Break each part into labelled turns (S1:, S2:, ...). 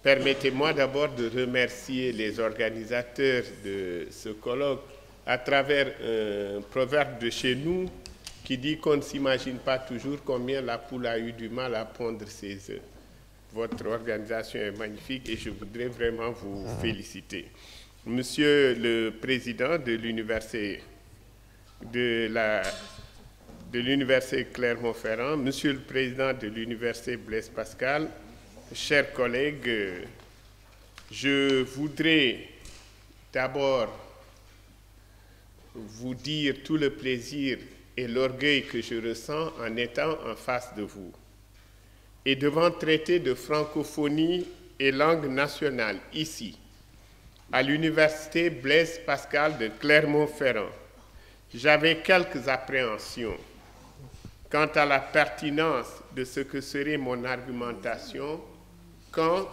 S1: Permettez-moi d'abord de remercier les organisateurs de ce colloque à travers un proverbe de chez nous qui dit qu'on ne s'imagine pas toujours combien la poule a eu du mal à pondre ses œufs. Votre organisation est magnifique et je voudrais vraiment vous féliciter. Monsieur le Président de l'Université Clermont-Ferrand, Monsieur le Président de l'Université Blaise Pascal, chers collègues, je voudrais d'abord vous dire tout le plaisir et l'orgueil que je ressens en étant en face de vous et devant traiter de francophonie et langue nationale ici, à l'Université Blaise Pascal de Clermont-Ferrand. J'avais quelques appréhensions quant à la pertinence de ce que serait mon argumentation quand,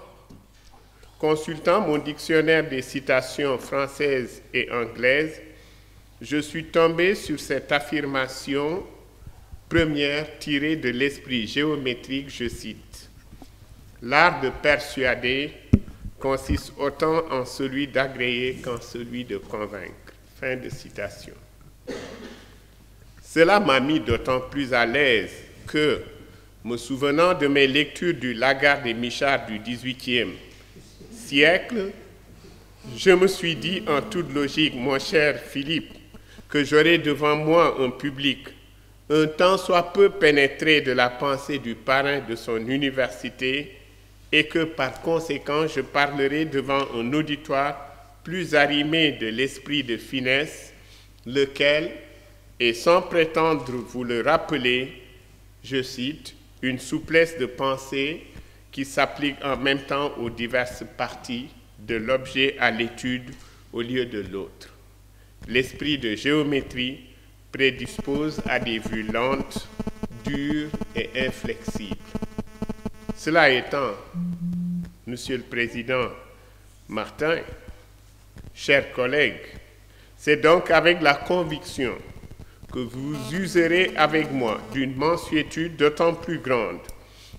S1: consultant mon dictionnaire des citations françaises et anglaises, je suis tombé sur cette affirmation première tirée de l'esprit géométrique, je cite, « L'art de persuader consiste autant en celui d'agréer qu'en celui de convaincre. » Fin de citation. Cela m'a mis d'autant plus à l'aise que, me souvenant de mes lectures du Lagarde et Michard du XVIIIe siècle, je me suis dit en toute logique, mon cher Philippe, que j'aurais devant moi un public un tant soit peu pénétré de la pensée du parrain de son université et que par conséquent je parlerai devant un auditoire plus arrimé de l'esprit de finesse, lequel, et sans prétendre vous le rappeler, je cite, une souplesse de pensée qui s'applique en même temps aux diverses parties de l'objet à l'étude au lieu de l'autre. L'esprit de géométrie prédispose à des vues lentes, dures et inflexibles. Cela étant, Monsieur le Président Martin, chers collègues, c'est donc avec la conviction que vous userez avec moi d'une mansuétude d'autant plus grande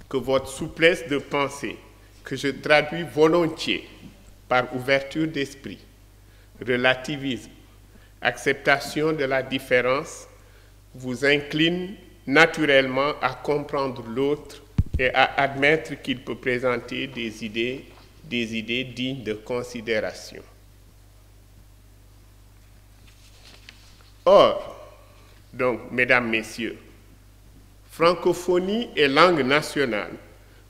S1: que votre souplesse de pensée, que je traduis volontiers par ouverture d'esprit, relativisme, acceptation de la différence, vous incline naturellement à comprendre l'autre et à admettre qu'il peut présenter des idées dignes de considération. Or, donc, mesdames, messieurs, francophonie et langue nationale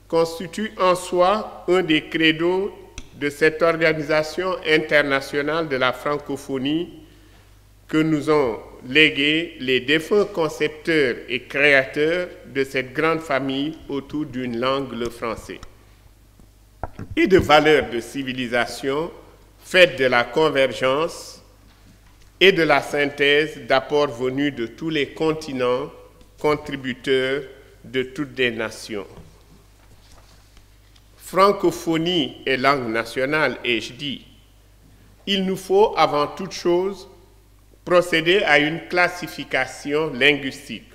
S1: constituent en soi un des credos de cette organisation internationale de la francophonie que nous ont légué les défunts concepteurs et créateurs de cette grande famille autour d'une langue, le français, et de valeurs de civilisation faites de la convergence et de la synthèse d'apports venus de tous les continents, contributeurs de toutes les nations. Francophonie et langue nationale, ai-je dit, il nous faut avant toute chose procéder à une classification linguistique.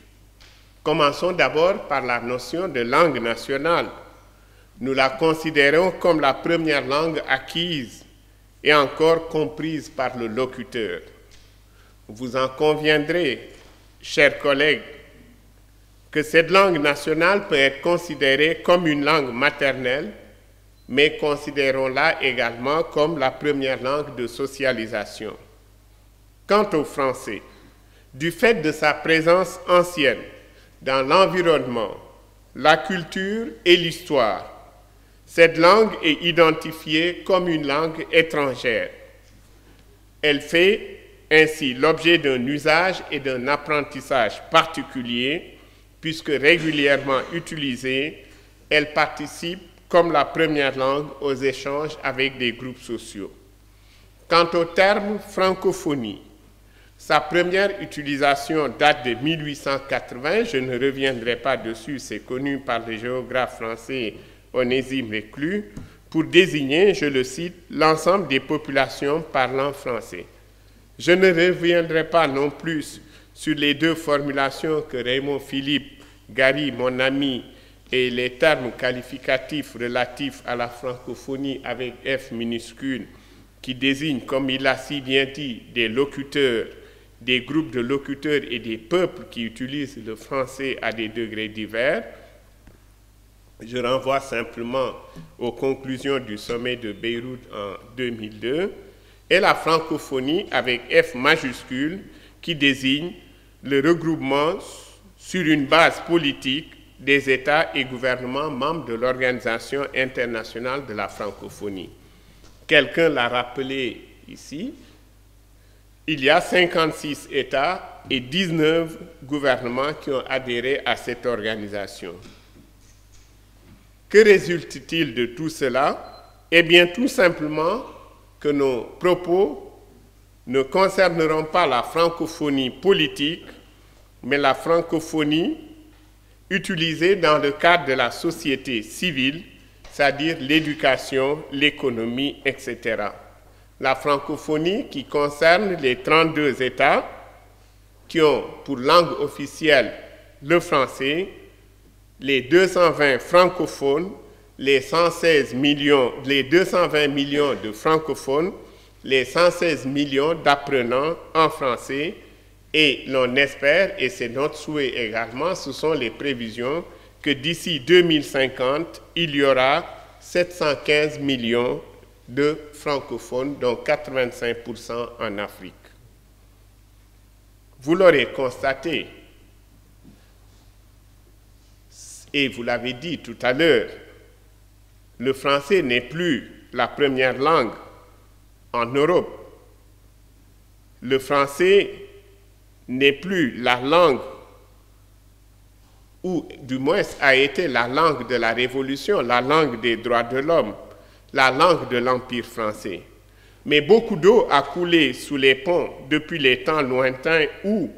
S1: Commençons d'abord par la notion de langue nationale. Nous la considérons comme la première langue acquise et encore comprise par le locuteur. Vous en conviendrez, chers collègues, que cette langue nationale peut être considérée comme une langue maternelle, mais considérons-la également comme la première langue de socialisation. Quant au français, du fait de sa présence ancienne dans l'environnement, la culture et l'histoire, cette langue est identifiée comme une langue étrangère. Elle fait ainsi l'objet d'un usage et d'un apprentissage particulier, puisque régulièrement utilisée, elle participe comme la première langue aux échanges avec des groupes sociaux. Quant au terme francophonie, sa première utilisation date de 1880, je ne reviendrai pas dessus, c'est connu par le géographe français Onésime Reclus, pour désigner, je le cite, l'ensemble des populations parlant français. Je ne reviendrai pas non plus sur les deux formulations que Raymond Philippe Gary, mon ami, et les termes qualificatifs relatifs à la francophonie avec F minuscule, qui désignent, comme il l'a si bien dit, des locuteurs, des groupes de locuteurs et des peuples qui utilisent le français à des degrés divers. Je renvoie simplement aux conclusions du sommet de Beyrouth en 2002, et la francophonie avec F majuscule, qui désigne le regroupement sur une base politique des États et gouvernements membres de l'Organisation internationale de la francophonie. Quelqu'un l'a rappelé ici, il y a 56 États et 19 gouvernements qui ont adhéré à cette organisation. Que résulte-t-il de tout cela? Eh bien, tout simplement que nos propos ne concerneront pas la francophonie politique, mais la francophonie utilisée dans le cadre de la société civile, c'est-à-dire l'éducation, l'économie, etc. La francophonie qui concerne les 32 États qui ont pour langue officielle le français, les 220 francophones, les 220 millions de francophones, les 116 millions d'apprenants en français, et l'on espère, et c'est notre souhait également, ce sont les prévisions, que d'ici 2050, il y aura 715 millions de francophones, dont 85% en Afrique. Vous l'aurez constaté, et vous l'avez dit tout à l'heure, le français n'est plus la première langue en Europe. Le français n'est plus la langue, ou du moins a été la langue de la Révolution, la langue des droits de l'homme, la langue de l'Empire français. Mais beaucoup d'eau a coulé sous les ponts depuis les temps lointains où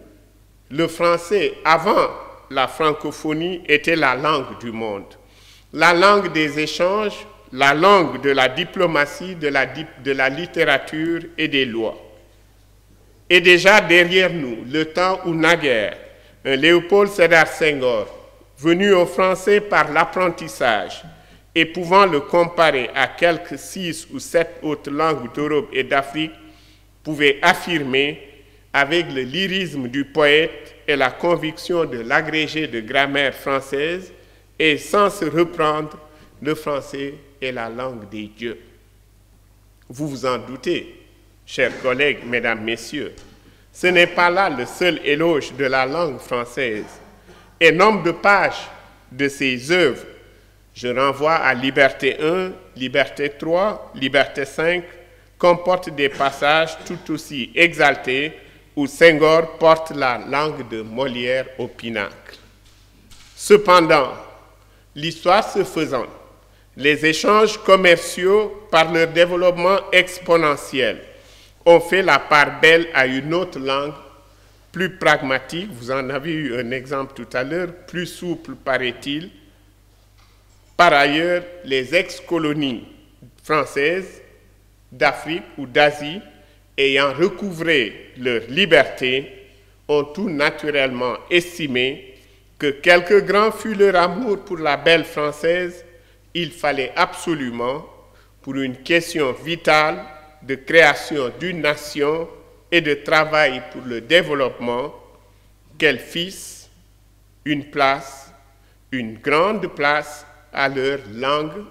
S1: le français, avant la francophonie, était la langue du monde, la langue des échanges, la langue de la diplomatie, de la littérature et des lois. Et déjà derrière nous, le temps où naguère, un Léopold Sédar Senghor, venu aux Français par l'apprentissage et pouvant le comparer à quelques 6 ou 7 autres langues d'Europe et d'Afrique, pouvait affirmer avec le lyrisme du poète et la conviction de l'agrégé de grammaire française, et sans se reprendre, le français est la langue des dieux. Vous vous en doutez, chers collègues, mesdames, messieurs, ce n'est pas là le seul éloge de la langue française. Et nombre de pages de ses œuvres, je renvoie à Liberté 1, Liberté 3, Liberté 5, comportent des passages tout aussi exaltés où Senghor porte la langue de Molière au pinacle. Cependant, l'histoire se faisant, les échanges commerciaux, par leur développement exponentiel, ont fait la part belle à une autre langue plus pragmatique, vous en avez eu un exemple tout à l'heure, plus souple paraît-il. Par ailleurs, les ex-colonies françaises d'Afrique ou d'Asie, ayant recouvré leur liberté, ont tout naturellement estimé que quelque grand fût leur amour pour la belle française, il fallait absolument, pour une question vitale de création d'une nation et de travail pour le développement, qu'elles fissent une place, une grande place à leur langue,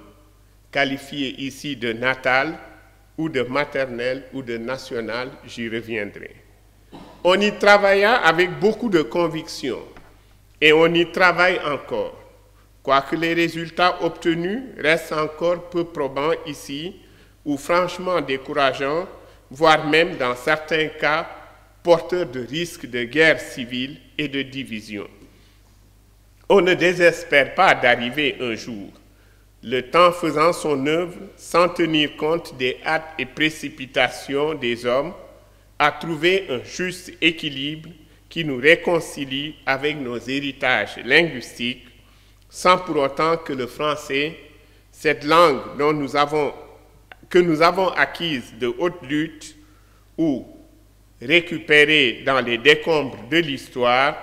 S1: qualifiée ici de natale ou de maternelle ou de nationale, j'y reviendrai. On y travailla avec beaucoup de conviction et on y travaille encore, quoique les résultats obtenus restent encore peu probants ici ou franchement décourageants, voire même dans certains cas porteurs de risques de guerre civile et de division. On ne désespère pas d'arriver un jour, le temps faisant son œuvre sans tenir compte des hâtes et précipitations des hommes, à trouver un juste équilibre qui nous réconcilie avec nos héritages linguistiques, sans pour autant que le français, cette langue que nous avons acquise de haute lutte ou récupérée dans les décombres de l'histoire,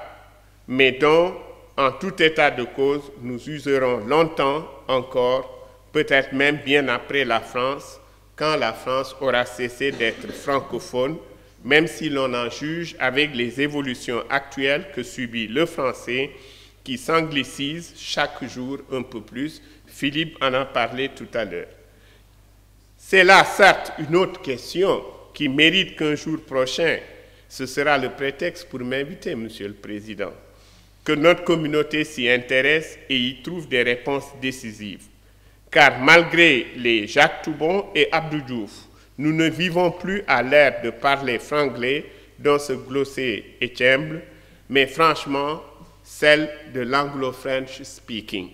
S1: mais dont en tout état de cause, nous userons longtemps encore, peut-être même bien après la France, quand la France aura cessé d'être francophone, même si l'on en juge avec les évolutions actuelles que subit le français, qui s'anglicise chaque jour un peu plus. Philippe en a parlé tout à l'heure. C'est là, certes, une autre question qui mérite qu'un jour prochain, ce sera le prétexte pour m'inviter, Monsieur le Président, que notre communauté s'y intéresse et y trouve des réponses décisives. Car malgré les Jacques Toubon et Abdou Diouf, nous ne vivons plus à l'ère de parler franglais dont ce glossé est humble, mais franchement, celle de l'anglo-french speaking.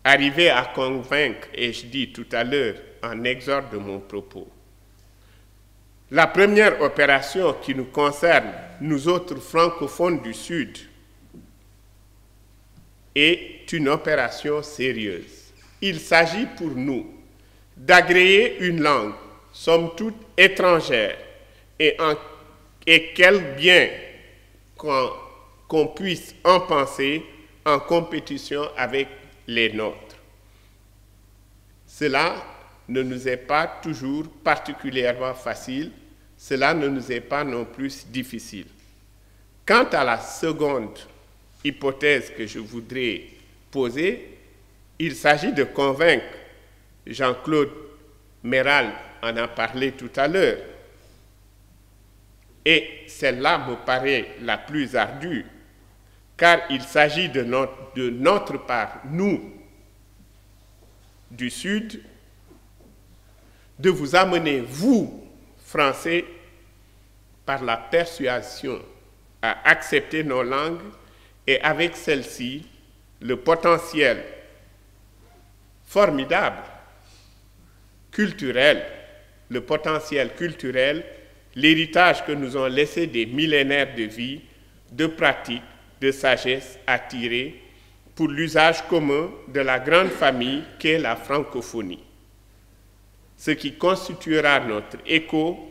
S1: Arrivé à convaincre, et je dis tout à l'heure en exorde de mon propos, la première opération qui nous concerne, nous autres francophones du Sud, est une opération sérieuse. Il s'agit pour nous d'agréer une langue, somme toute étrangère, et quel bien qu'on puisse en penser en compétition avec les nôtres. Cela ne nous est pas toujours particulièrement facile, cela ne nous est pas non plus difficile. Quant à la seconde hypothèse que je voudrais poser, il s'agit de convaincre, Jean-Claude Méral en a parlé tout à l'heure, et celle-là me paraît la plus ardue, car il s'agit de notre part, nous, du Sud, de vous amener, vous, Français, par la persuasion à accepter nos langues et avec celle-ci, le potentiel formidable, culturel, le potentiel culturel, l'héritage que nous ont laissé des millénaires de vie, de pratiques, de sagesse à tirer pour l'usage commun de la grande famille qu'est la francophonie. Ce qui constituera notre écho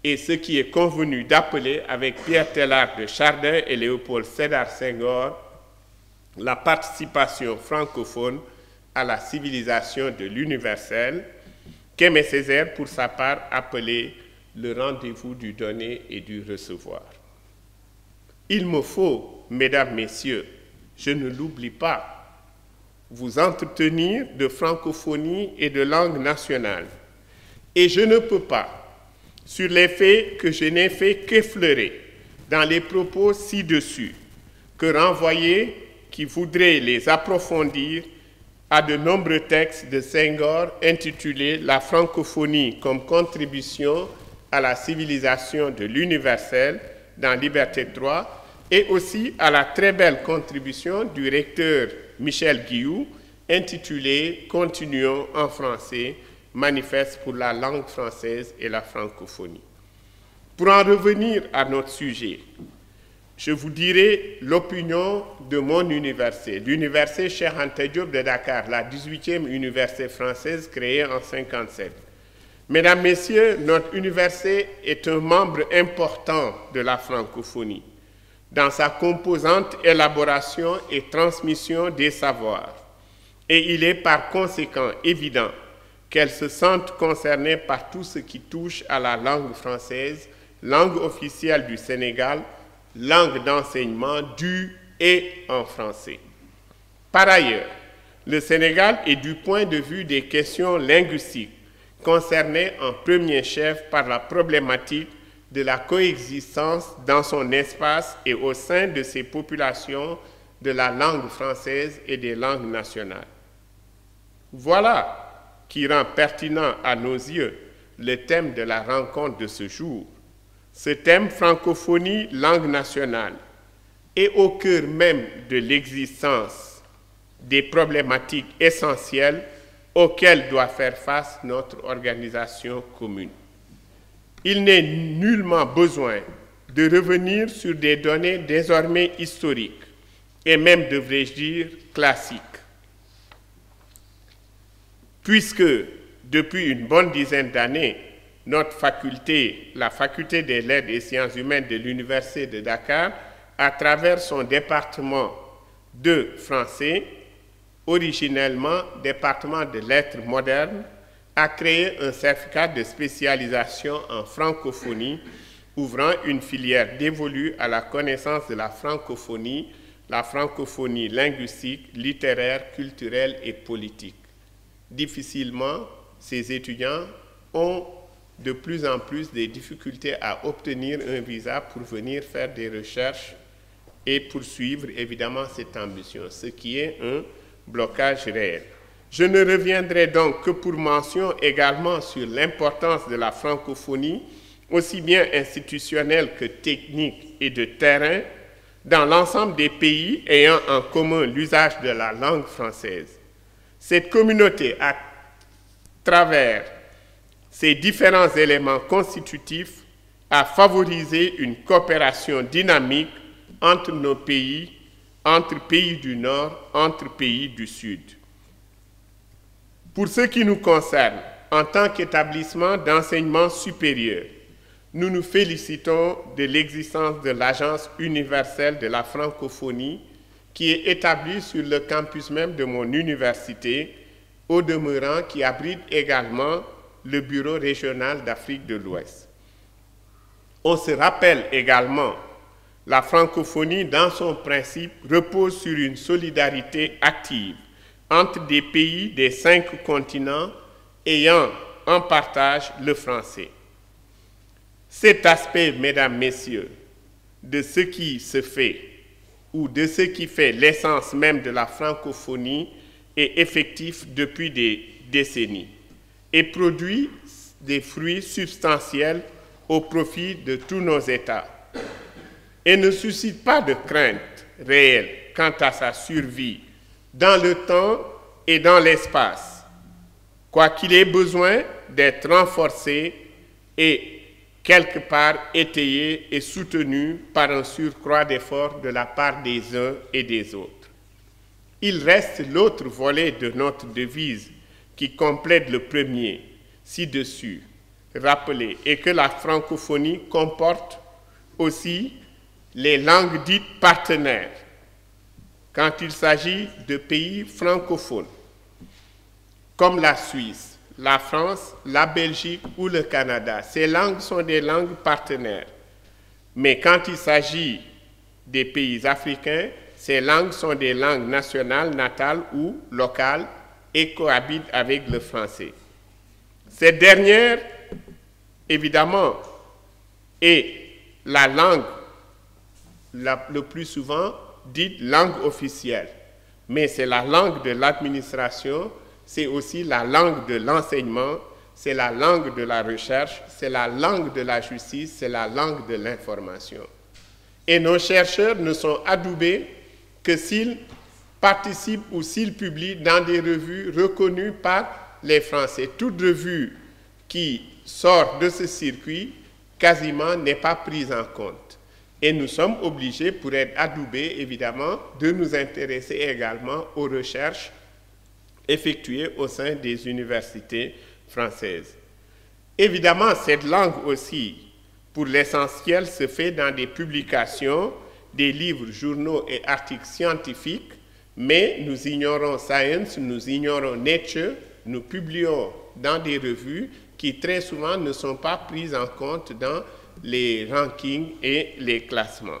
S1: et ce qui est convenu d'appeler avec Pierre Teilhard de Chardin et Léopold Sédar Senghor la participation francophone à la civilisation de l'universel, qu'Aimé Césaire, pour sa part, appelait le rendez-vous du donner et du recevoir. Il me faut, mesdames, messieurs, je ne l'oublie pas, vous entretenir de francophonie et de langue nationale. Et je ne peux pas, sur les faits que je n'ai fait qu'effleurer dans les propos ci-dessus, que renvoyer qui voudrait les approfondir à de nombreux textes de Senghor intitulés « La francophonie comme contribution à la civilisation de l'universel » dans Liberté 3, et aussi à la très belle contribution du recteur Michel Guilloux intitulée « Continuons en français, manifeste pour la langue française et la francophonie ». Pour en revenir à notre sujet, je vous dirai l'opinion de mon université, l'université Cheikh Anta Diop de Dakar, la 18e université française créée en 1957. Mesdames, Messieurs, notre université est un membre important de la francophonie dans sa composante élaboration et transmission des savoirs. Et il est par conséquent évident qu'elle se sente concernée par tout ce qui touche à la langue française, langue officielle du Sénégal, langue d'enseignement du et en français. Par ailleurs, le Sénégal est du point de vue des questions linguistiques concerné en premier chef par la problématique de la coexistence dans son espace et au sein de ses populations de la langue française et des langues nationales. Voilà qui rend pertinent à nos yeux le thème de la rencontre de ce jour. Ce thème francophonie, langue nationale, est au cœur même de l'existence des problématiques essentielles auxquelles doit faire face notre organisation commune. Il n'est nullement besoin de revenir sur des données désormais historiques et même, devrais-je dire, classiques, puisque depuis une bonne dizaine d'années, notre faculté, la faculté des lettres et sciences humaines de l'Université de Dakar, à travers son département de français, originellement département de lettres modernes, a créé un certificat de spécialisation en francophonie, ouvrant une filière dévolue à la connaissance de la francophonie linguistique, littéraire, culturelle et politique. Difficilement, ces étudiants ont de plus en plus des difficultés à obtenir un visa pour venir faire des recherches et poursuivre évidemment cette ambition, ce qui est un blocage réel. Je ne reviendrai donc que pour mention également sur l'importance de la francophonie, aussi bien institutionnelle que technique et de terrain, dans l'ensemble des pays ayant en commun l'usage de la langue française. Cette communauté, à travers ces différents éléments constitutifs, a favorisé une coopération dynamique entre nos pays, entre pays du Nord, entre pays du Sud. Pour ce qui nous concerne, en tant qu'établissement d'enseignement supérieur, nous nous félicitons de l'existence de l'Agence universelle de la francophonie qui est établie sur le campus même de mon université, au demeurant qui abrite également le Bureau régional d'Afrique de l'Ouest. On se rappelle également, la francophonie, dans son principe, repose sur une solidarité active entre des pays des 5 continents ayant en partage le français. Cet aspect, mesdames, messieurs, de ce qui se fait ou de ce qui fait l'essence même de la francophonie est effectif depuis des décennies et produit des fruits substantiels au profit de tous nos États et ne suscite pas de crainte réelle quant à sa survie dans le temps et dans l'espace, quoiqu'il ait besoin d'être renforcé et quelque part étayé et soutenu par un surcroît d'efforts de la part des uns et des autres. Il reste l'autre volet de notre devise qui complète le premier, ci-dessus, rappelé, et que la francophonie comporte aussi les langues dites partenaires, quand il s'agit de pays francophones, comme la Suisse, la France, la Belgique ou le Canada. Ces langues sont des langues partenaires. Mais quand il s'agit des pays africains, ces langues sont des langues nationales, natales ou locales et cohabitent avec le français. Cette dernière, évidemment, est la langue le plus souvent dite langue officielle, mais c'est la langue de l'administration, c'est aussi la langue de l'enseignement, c'est la langue de la recherche, c'est la langue de la justice, c'est la langue de l'information. Et nos chercheurs ne sont adoubés que s'ils participent ou s'ils publient dans des revues reconnues par les Français. Toute revue qui sort de ce circuit, quasiment n'est pas prise en compte. Et nous sommes obligés, pour être adoubés, évidemment, de nous intéresser également aux recherches effectuées au sein des universités françaises. Évidemment, cette langue aussi, pour l'essentiel, se fait dans des publications, des livres, journaux et articles scientifiques, mais nous ignorons Science, nous ignorons Nature, nous publions dans des revues qui très souvent ne sont pas prises en compte dans les rankings et les classements.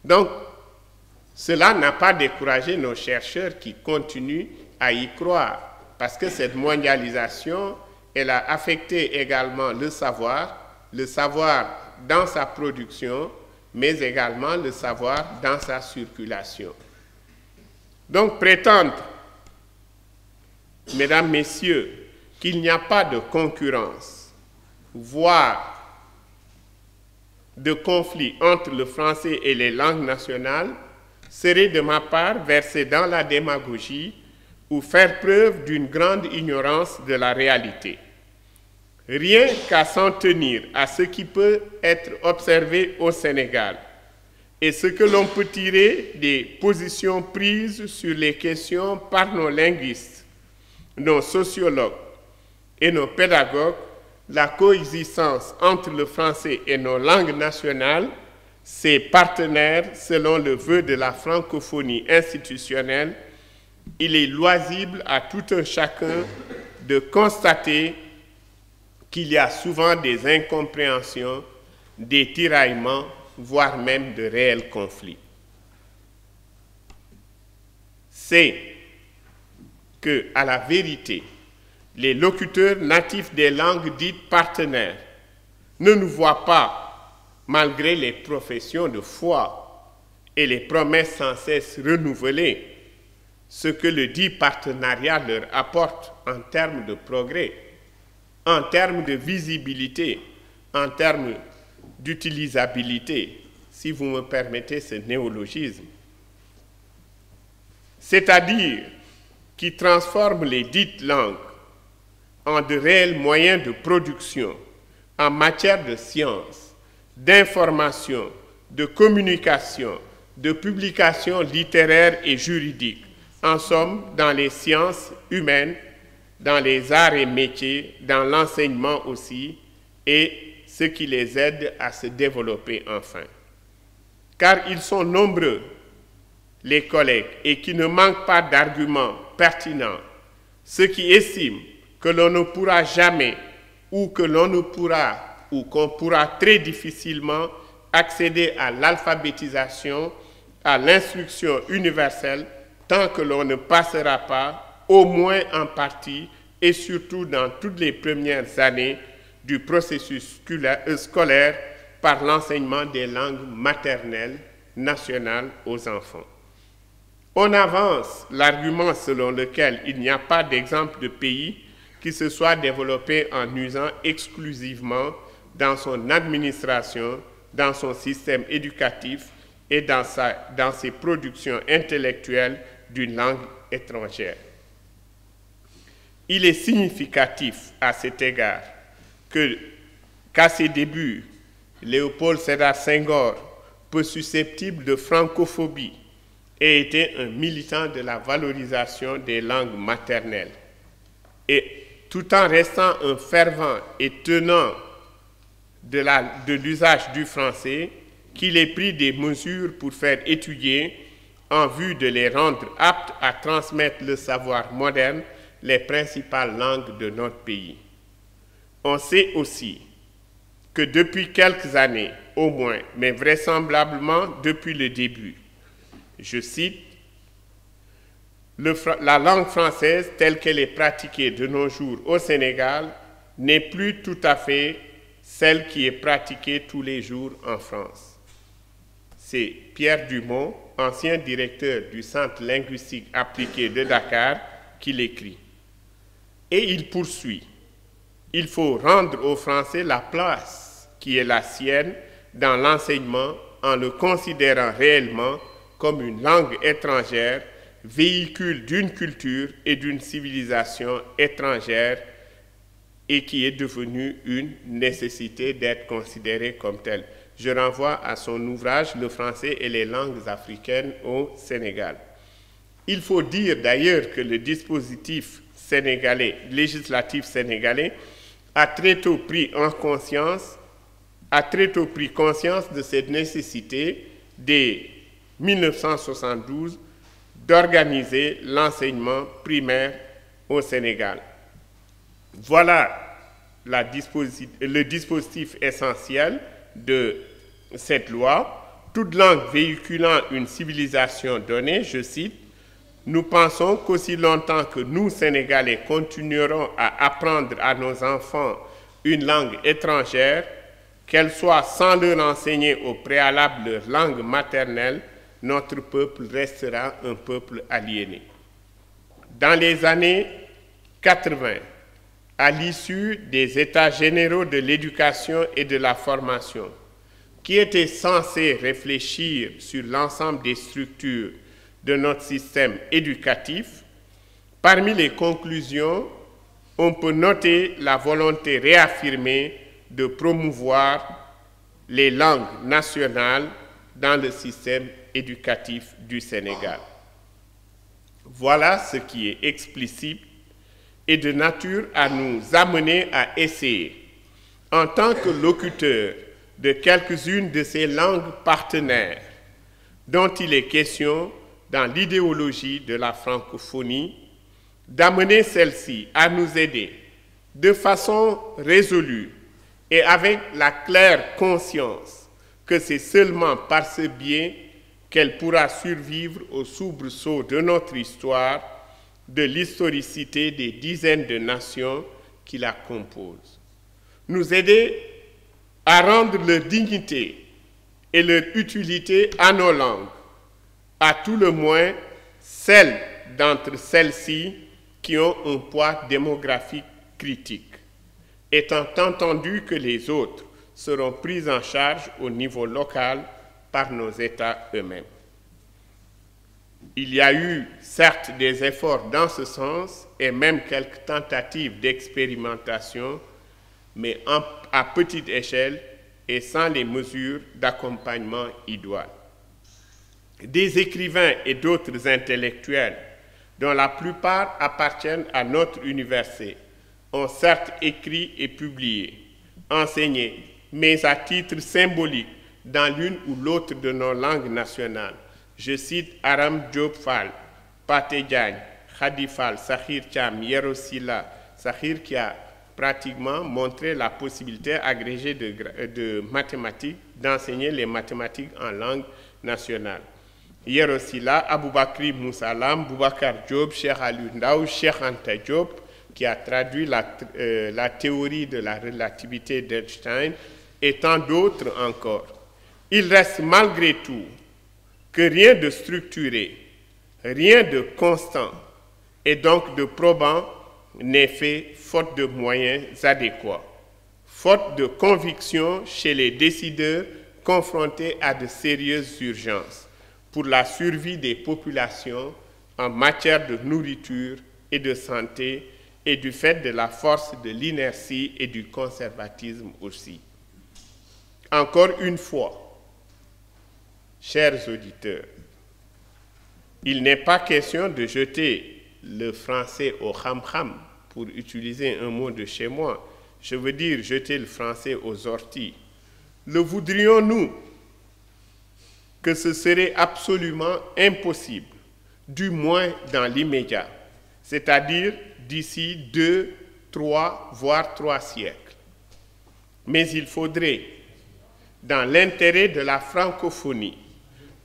S1: Donc, cela n'a pas découragé nos chercheurs qui continuent à y croire, parce que cette mondialisation, elle a affecté également le savoir dans sa production, mais également le savoir dans sa circulation. Donc, prétendre, mesdames, messieurs, qu'il n'y a pas de concurrence, voire de conflit entre le français et les langues nationales, serait de ma part verser dans la démagogie ou faire preuve d'une grande ignorance de la réalité. Rien qu'à s'en tenir à ce qui peut être observé au Sénégal et ce que l'on peut tirer des positions prises sur les questions par nos linguistes, nos sociologues et nos pédagogues, la coexistence entre le français et nos langues nationales ses partenaires selon le vœu de la francophonie institutionnelle, il est loisible à tout un chacun de constater qu'il y a souvent des incompréhensions, des tiraillements, voire même de réels conflits. C'est que, à la vérité, les locuteurs natifs des langues dites partenaires ne nous voient pas, malgré les professions de foi et les promesses sans cesse renouvelées, ce que le dit partenariat leur apporte en termes de progrès, en termes de visibilité, en termes d'utilisabilité, si vous me permettez ce néologisme. C'est-à-dire qui transforme les dites langues en de réels moyens de production en matière de science, d'information, de communication, de publication littéraire et juridique, en somme dans les sciences humaines, dans les arts et métiers, dans l'enseignement aussi, et ce qui les aide à se développer enfin. Car ils sont nombreux, les collègues, et qui ne manquent pas d'arguments pertinents, ceux qui estiment que l'on ne pourra jamais, ou que l'on ne pourra, ou qu'on pourra très difficilement accéder à l'alphabétisation, à l'instruction universelle, tant que l'on ne passera pas, au moins en partie, et surtout dans toutes les premières années du processus scolaire, par l'enseignement des langues maternelles nationales aux enfants. On avance l'argument selon lequel il n'y a pas d'exemple de pays qui se soit développé en usant exclusivement dans son administration, dans son système éducatif et dans ses productions intellectuelles d'une langue étrangère. Il est significatif à cet égard qu'à ses débuts, Léopold Sédar Senghor, peu susceptible de francophobie, ait été un militant de la valorisation des langues maternelles. Et tout en restant un fervent et tenant de l'usage du français, qu'il ait pris des mesures pour faire étudier, en vue de les rendre aptes à transmettre le savoir moderne, les principales langues de notre pays. On sait aussi que depuis quelques années, au moins, mais vraisemblablement depuis le début, je cite, la langue française telle qu'elle est pratiquée de nos jours au Sénégal n'est plus tout à fait celle qui est pratiquée tous les jours en France. C'est Pierre Dumont, ancien directeur du Centre linguistique appliqué de Dakar, qui l'écrit. Et il poursuit. Il faut rendre au français la place qui est la sienne dans l'enseignement en le considérant réellement comme une langue étrangère, véhicule d'une culture et d'une civilisation étrangère et qui est devenue une nécessité d'être considérée comme telle. Je renvoie à son ouvrage « Le français et les langues africaines au Sénégal ». Il faut dire d'ailleurs que le dispositif législatif sénégalais a très tôt pris conscience de cette nécessité dès 1972 d'organiser l'enseignement primaire au Sénégal. Voilà le dispositif essentiel de cette loi. Toute langue véhiculant une civilisation donnée, je cite, nous pensons qu'aussi longtemps que nous, Sénégalais, continuerons à apprendre à nos enfants une langue étrangère, qu'elle soit sans leur enseigner au préalable leur langue maternelle, notre peuple restera un peuple aliéné. Dans les années 80, à l'issue des États généraux de l'éducation et de la formation, qui étaient censés réfléchir sur l'ensemble des structures de notre système éducatif, parmi les conclusions, on peut noter la volonté réaffirmée de promouvoir les langues nationales dans le système éducatif du Sénégal. Voilà ce qui est explicite et de nature à nous amener à essayer, en tant que locuteurs de quelques-unes de ces langues partenaires dont il est question dans l'idéologie de la francophonie, d'amener celle-ci à nous aider de façon résolue et avec la claire conscience que c'est seulement par ce biais qu'elle pourra survivre au soubresaut de notre histoire, de l'historicité des dizaines de nations qui la composent. Nous aider à rendre leur dignité et leur utilité à nos langues, à tout le moins celles d'entre celles-ci qui ont un poids démographique critique, étant entendu que les autres seront prises en charge au niveau local par nos États eux-mêmes. Il y a eu certes des efforts dans ce sens et même quelques tentatives d'expérimentation, mais à petite échelle et sans les mesures d'accompagnement idoines. Des écrivains et d'autres intellectuels, dont la plupart appartiennent à notre université, ont certes écrit et publié, enseigné, mais à titre symbolique dans l'une ou l'autre de nos langues nationales. Je cite Aram Diop Fall, Pathé Diagne, Khady Fall, Sakhir Thiam, Yero Sylla, Sakhir qui a pratiquement montré la possibilité agrégée de mathématiques, d'enseigner les mathématiques en langue nationale. Yero Sylla, Aboubakri Moussalam, Boubacar Diop, Cheikh Aliou Ndao, Cheikh Anta Diop, qui a traduit la théorie de la relativité d'Einstein, et tant d'autres encore. Il reste malgré tout que rien de structuré, rien de constant et donc de probant n'est fait faute de moyens adéquats, faute de conviction chez les décideurs confrontés à de sérieuses urgences pour la survie des populations en matière de nourriture et de santé et du fait de la force de l'inertie et du conservatisme aussi. Encore une fois, chers auditeurs, il n'est pas question de jeter le français au ham-ham, pour utiliser un mot de chez moi. Je veux dire jeter le français aux orties. Le voudrions-nous que ce serait absolument impossible, du moins dans l'immédiat, c'est-à-dire d'ici 2, 3, voire 3 siècles. Mais il faudrait, dans l'intérêt de la francophonie,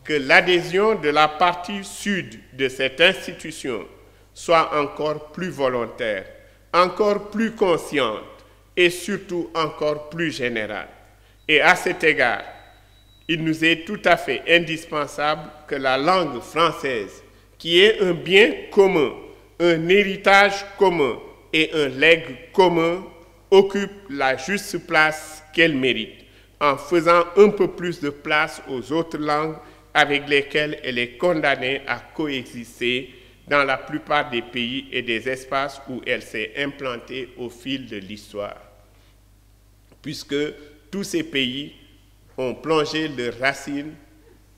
S1: que l'adhésion de la partie sud de cette institution soit encore plus volontaire, encore plus consciente et surtout encore plus générale. Et à cet égard, il nous est tout à fait indispensable que la langue française, qui est un bien commun, un héritage commun et un legs commun, occupe la juste place qu'elle mérite, en faisant un peu plus de place aux autres langues avec lesquelles elle est condamnée à coexister dans la plupart des pays et des espaces où elle s'est implantée au fil de l'histoire. Puisque tous ces pays ont plongé leurs racines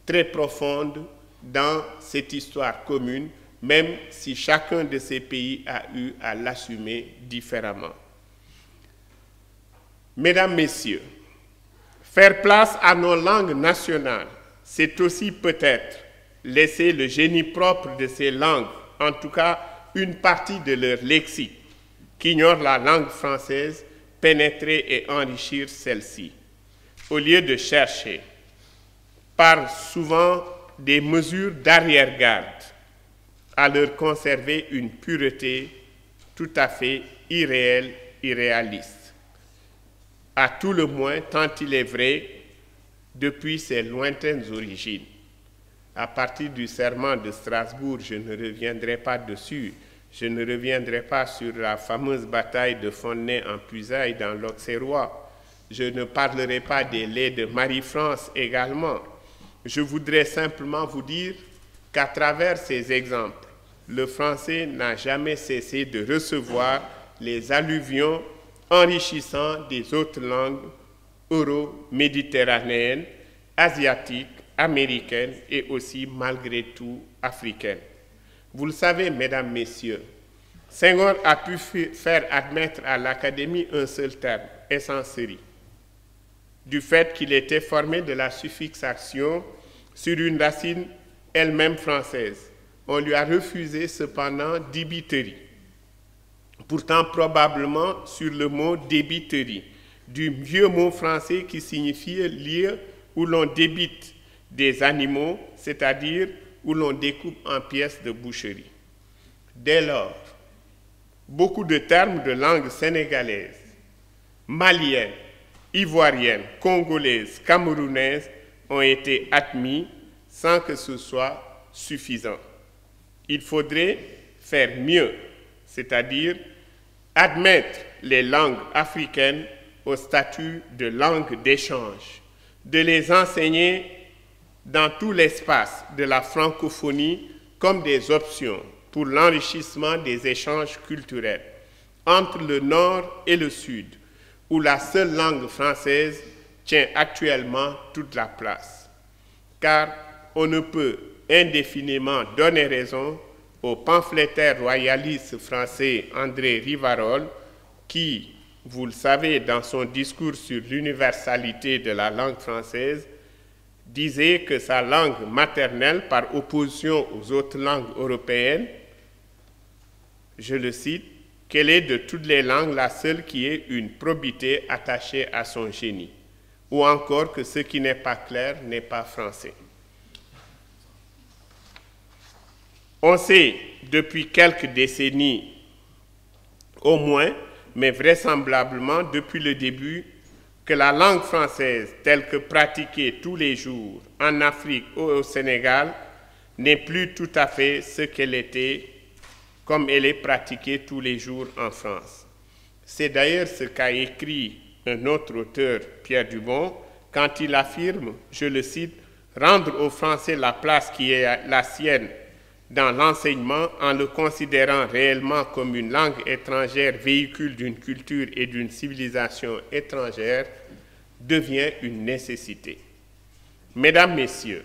S1: très profondes dans cette histoire commune, même si chacun de ces pays a eu à l'assumer différemment. Mesdames, Messieurs, faire place à nos langues nationales, c'est aussi peut-être laisser le génie propre de ces langues, en tout cas une partie de leur lexique, qu'ignore la langue française, pénétrer et enrichir celle-ci, au lieu de chercher, par souvent des mesures d'arrière-garde, à leur conserver une pureté tout à fait irréelle, irréaliste. À tout le moins, tant il est vrai, depuis ses lointaines origines. À partir du serment de Strasbourg, je ne reviendrai pas dessus, je ne reviendrai pas sur la fameuse bataille de Fontenay en Puisaye dans l'Auxerrois, je ne parlerai pas des laits de Marie-France également. Je voudrais simplement vous dire qu'à travers ces exemples, le français n'a jamais cessé de recevoir les alluvions enrichissants des autres langues euro-méditerranéennes, asiatiques, américaines et aussi, malgré tout, africaines. Vous le savez, mesdames, messieurs, Senghor a pu faire admettre à l'Académie un seul terme, essencerie. du fait qu'il était formé de la suffixation sur une racine elle-même française. On lui a refusé cependant débiterie, pourtant probablement sur le mot débiterie, du vieux mot français qui signifie lieu où l'on débite des animaux, c'est-à-dire où l'on découpe en pièces de boucherie. Dès lors, beaucoup de termes de langue sénégalaise, malienne, ivoirienne, congolaise, camerounaise ont été admis sans que ce soit suffisant. Il faudrait faire mieux, c'est-à-dire admettre les langues africaines au statut de langue d'échange, de les enseigner dans tout l'espace de la francophonie comme des options pour l'enrichissement des échanges culturels entre le Nord et le Sud, où la seule langue française tient actuellement toute la place. Car on ne peut indéfiniment donner raison au pamphlétaire royaliste français André Rivarol qui, vous le savez, dans son discours sur l'universalité de la langue française, disait que sa langue maternelle, par opposition aux autres langues européennes, je le cite, qu'elle est de toutes les langues la seule qui ait une probité attachée à son génie, ou encore que ce qui n'est pas clair n'est pas français. On sait depuis quelques décennies au moins, mais vraisemblablement depuis le début, que la langue française, telle que pratiquée tous les jours en Afrique ou au Sénégal, n'est plus tout à fait ce qu'elle était, comme elle est pratiquée tous les jours en France. C'est d'ailleurs ce qu'a écrit un autre auteur, Pierre Dubon, quand il affirme, je le cite, « rendre aux Français la place qui est la sienne dans l'enseignement en le considérant réellement comme une langue étrangère, véhicule d'une culture et d'une civilisation étrangère, devient une nécessité. » Mesdames, Messieurs,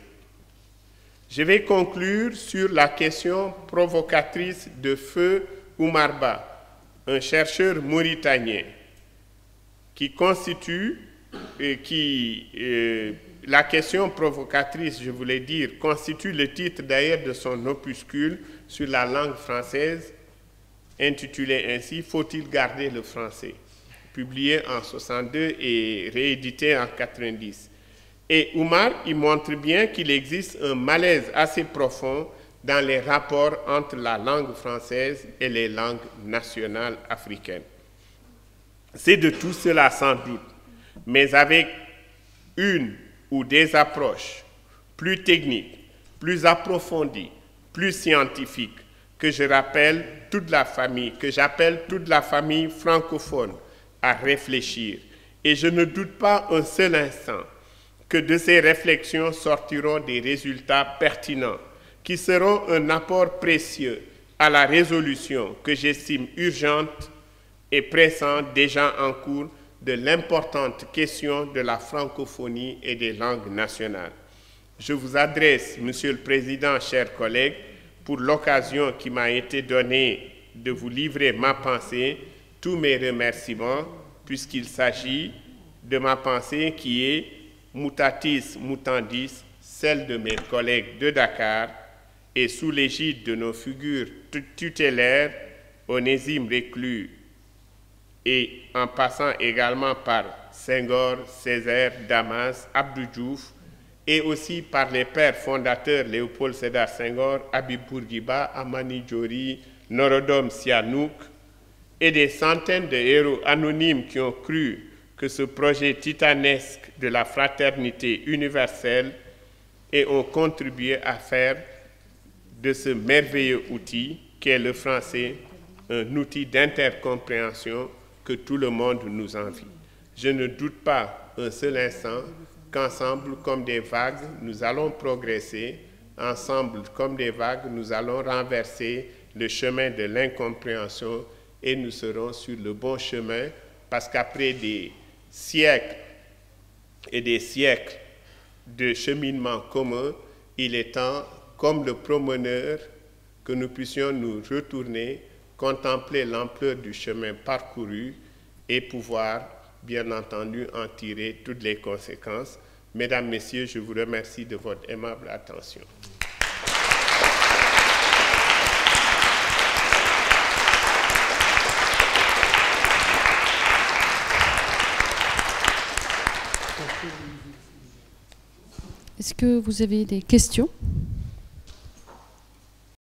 S1: je vais conclure sur la question provocatrice de Feu Oumar Ba, un chercheur mauritanien qui constitue, la question provocatrice, je voulais dire, constitue le titre d'ailleurs de son opuscule sur la langue française, intitulé ainsi « Faut-il garder le français ?», publié en 1962 et réédité en 1990. Et Oumar y montre bien qu'il existe un malaise assez profond dans les rapports entre la langue française et les langues nationales africaines. C'est de tout cela sans doute, mais avec une ou des approches plus techniques, plus approfondies, plus scientifiques, que j'appelle toute la famille francophone à réfléchir. Et je ne doute pas un seul instant que de ces réflexions sortiront des résultats pertinents qui seront un apport précieux à la résolution que j'estime urgente et pressante déjà en cours de l'importante question de la francophonie et des langues nationales. Je vous adresse, Monsieur le Président, chers collègues, pour l'occasion qui m'a été donnée de vous livrer ma pensée, tous mes remerciements, puisqu'il s'agit de ma pensée qui est mutatis mutandis, celle de mes collègues de Dakar, et sous l'égide de nos figures tutélaires, Onésime Reclus, et en passant également par Senghor, Césaire, Damas, Abdou Diouf, et aussi par les pères fondateurs Léopold Sédar Senghor, Habib Bourguiba, Amani Diori, Norodom Sihanouk, et des centaines de héros anonymes qui ont cru que ce projet titanesque de la fraternité universelle et ont contribué à faire de ce merveilleux outil qu'est le français un outil d'intercompréhension que tout le monde nous envie. Je ne doute pas un seul instant qu'ensemble, comme des vagues, nous allons progresser, ensemble, comme des vagues, nous allons renverser le chemin de l'incompréhension et nous serons sur le bon chemin parce qu'après des siècles et des siècles de cheminement commun, il est temps, comme le promeneur, que nous puissions nous retourner, contempler l'ampleur du chemin parcouru et pouvoir bien entendu, en tirer toutes les conséquences. Mesdames, Messieurs, je vous remercie de votre aimable attention.
S2: Est-ce que vous avez des questions ?